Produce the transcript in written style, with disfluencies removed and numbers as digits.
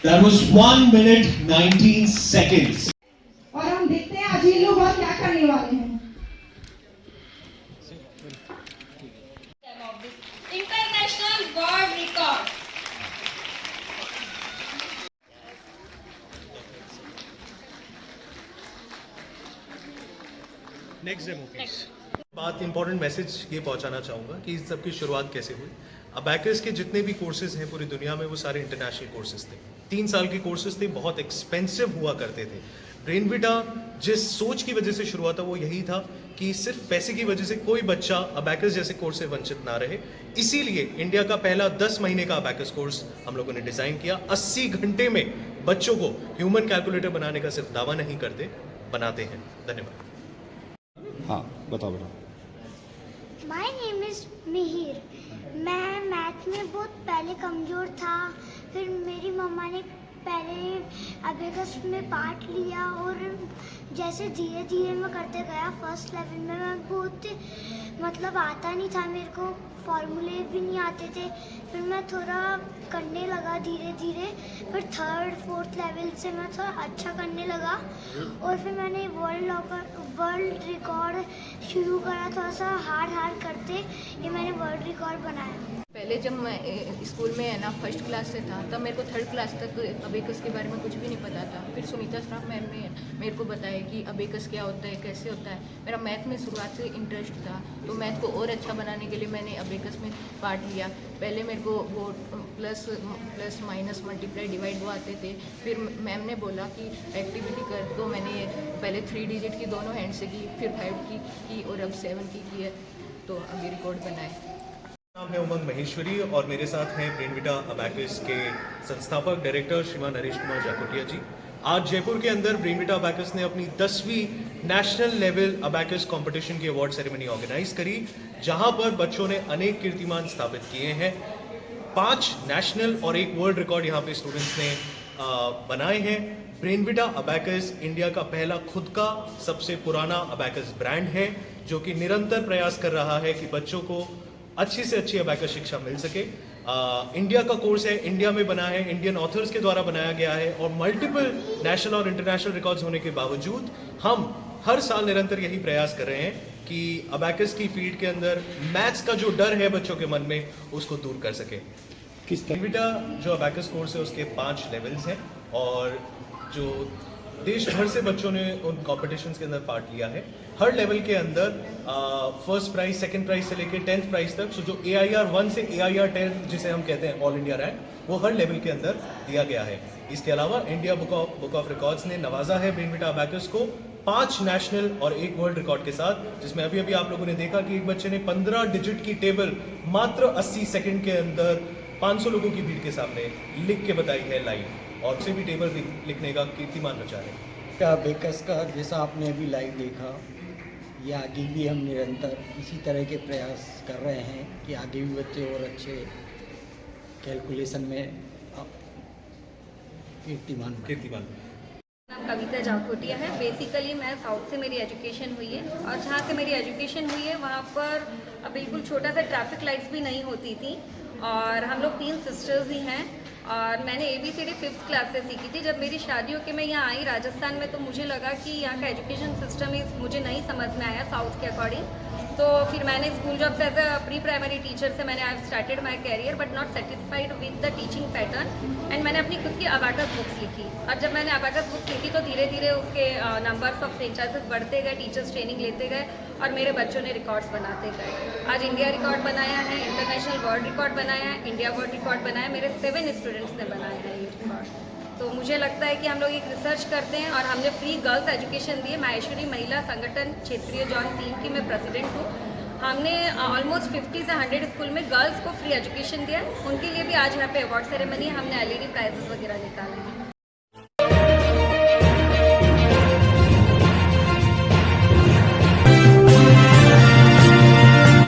That was 1 minute 19 seconds. और हम देखते हैं आज ये लोग और क्या करने वाले हैं। International world record. Next demo please. बात इंपॉर्टेंट मैसेज ये पहुंचाना चाहूँगा कि इस सब की शुरुआत कैसे हुई। अबैकस के जितने भी कोर्सेज हैं पूरी दुनिया में वो सारे इंटरनेशनल कोर्सेज थे। 3 साल के कोर्सेज थे, बहुत एक्सपेंसिव हुआ करते थे। ब्रेनविटा जिस सोच की वजह से शुरू हुआ था वो यही था कि सिर्फ पैसे की वजह से कोई बच्चा अबैकस जैसे कोर्स से वंचित ना रहे। इसीलिए इंडिया का पहला 10 महीने का अबैकस कोर्स हम लोगों ने डिज़ाइन किया। 80 घंटे में बच्चों को ह्यूमन कैलकुलेटर बनाने का सिर्फ दावा नहीं करते, बनाते हैं। धन्यवाद। हाँ बताओ बेटा। My name is Mihir. मैं मैथ में बहुत पहले कमज़ोर था, फिर मेरी मम्मा ने पहले अबेकस में पार्ट लिया और जैसे धीरे धीरे मैं करते गया। फर्स्ट लेवल में मैं बहुत मतलब आता नहीं था, मेरे को फॉर्मूले भी नहीं आते थे। फिर मैं थोड़ा करने लगा धीरे धीरे, फिर थर्ड फोर्थ लेवल से मैं थोड़ा अच्छा करने लगा और फिर मैंने वर्ल्ड रिकॉर्ड शुरू करा। थोड़ा सा हार्ड करते ये मैंने वर्ल्ड रिकॉर्ड बनाया। पहले जब मैं स्कूल में है ना फर्स्ट क्लास से था तब मेरे को थर्ड क्लास तक अबेकस के बारे में कुछ भी नहीं पता था। फिर सुनीता श्राफ मैम ने मेरे को बताया कि अबेकस क्या होता है, कैसे होता है। मेरा मैथ में शुरुआत से इंटरेस्ट था, तो मैथ को और अच्छा बनाने के लिए मैंने अबेकस में पार्ट लिया। पहले मेरे को वो प्लस माइनस मल्टीप्लाई डिवाइड वो आते थे। फिर मैम ने बोला कि एक्टिविटी कर, तो मैंने पहले 3 डिजिट की दोनों हैंड से की, फिर 5 की और अब 7 की है, तो अभी रिकॉर्ड बनाए। नाम है उमंग महेश्वरी और मेरे साथ हैं ब्रेनविटा अबैकस के संस्थापक डायरेक्टर श्रीमान नरेश कुमार जाकोटिया जी। आज जयपुर के अंदर ब्रेनविटा अबैकस ने अपनी 10वीं नेशनल लेवल अबैकस कंपटीशन की अवार्ड सेरेमनी ऑर्गेनाइज करी, जहां पर बच्चों ने अनेक कीर्तिमान स्थापित किए हैं। 5 नेशनल और 1 वर्ल्ड रिकॉर्ड यहाँ पे स्टूडेंट्स ने बनाए हैं। ब्रेनविटा अबैकस इंडिया का पहला खुद का सबसे पुराना अबैकस ब्रांड है, जो कि निरंतर प्रयास कर रहा है कि बच्चों को अच्छी से अच्छी अबैकस शिक्षा मिल सके। इंडिया का कोर्स है, इंडिया में बना है, इंडियन ऑथर्स के द्वारा बनाया गया है और मल्टीपल नेशनल और इंटरनेशनल रिकॉर्ड्स होने के बावजूद हम हर साल निरंतर यही प्रयास कर रहे हैं कि अबैकस की फील्ड के अंदर मैथ्स का जो डर है बच्चों के मन में उसको दूर कर सके। किस तरह ब्रेनविटा जो अबैकस कोर्स है उसके 5 लेवल्स हैं और जो देश भर से बच्चों ने उन कॉम्पिटिशन्स के अंदर पार्ट लिया है। हर लेवल के अंदर फर्स्ट प्राइज, सेकंड प्राइज से लेकर 10th प्राइज तक, सो जो AIR 1 से AIR 10 जिसे हम कहते हैं ऑल इंडिया रैंक, वो हर लेवल के अंदर दिया गया है। इसके अलावा इंडिया बुक ऑफ रिकॉर्ड्स ने नवाजा है ब्रेनविटा अबैकस को 5 नेशनल और 1 वर्ल्ड रिकॉर्ड के साथ, जिसमें अभी अभी आप लोगों ने देखा कि एक बच्चे ने 15 डिजिट की टेबल मात्र 80 सेकेंड के अंदर 500 लोगों की भीड़ के सामने लिख के बताई है लाइव, और से भी टेबल लिखने का कीर्तिमान रचा है। अबेकस का जैसा आपने अभी लाइव देखा, ये आगे भी हम निरंतर इसी तरह के प्रयास कर रहे हैं कि आगे भी बच्चे और अच्छे कैलकुलेशन में कीर्तिमान। नाम कविता जाकोटिया है। बेसिकली मैं साउथ से मेरी एजुकेशन हुई है और जहाँ से मेरी एजुकेशन हुई है वहाँ पर बिल्कुल छोटा सा ट्रैफिक लाइट्स भी नहीं होती थी और हम लोग 3 सिस्टर्स ही हैं और मैंने ABCD 5th क्लास से सीखी थी। जब मेरी शादी होकर मैं यहाँ आई राजस्थान में तो मुझे लगा कि यहाँ का एजुकेशन सिस्टम मुझे नहीं समझ में आया साउथ के अकॉर्डिंग, तो फिर मैंने school job as a pre primary teacher से मैंने I started my career but not satisfied with the teaching pattern and मैंने अपनी खुद की अबैकस बुक्स लिखी। और जब मैंने अबैकस बुक्स लिखी तो धीरे धीरे उसके नंबर्स ऑफ फ्रेंचाइजेस बढ़ते गए, टीचर्स ट्रेनिंग लेते गए और मेरे बच्चों ने रिकॉर्ड्स बनाते गए। आज इंडिया रिकॉर्ड बनाया है, इंटरनेशनल वर्ल्ड रिकॉर्ड बनाया है, इंडिया वर्ल्ड रिकॉर्ड बनाया, मेरे 7 स्टूडेंट्स ने बनाया है ये रिकॉर्ड। तो मुझे लगता है कि हम लोग एक रिसर्च करते हैं और हमने फ्री गर्ल्स एजुकेशन दी है। माहेश्वरी महिला संगठन क्षेत्रीय जोन 3 की मैं प्रेसिडेंट हूँ। हमने ऑलमोस्ट 50 से 100 स्कूल में गर्ल्स को फ्री एजुकेशन दिया है। उनके लिए भी आज यहाँ पे अवार्ड सेरेमनी हमने LED प्राइजेस वगैरह निकाले हैं।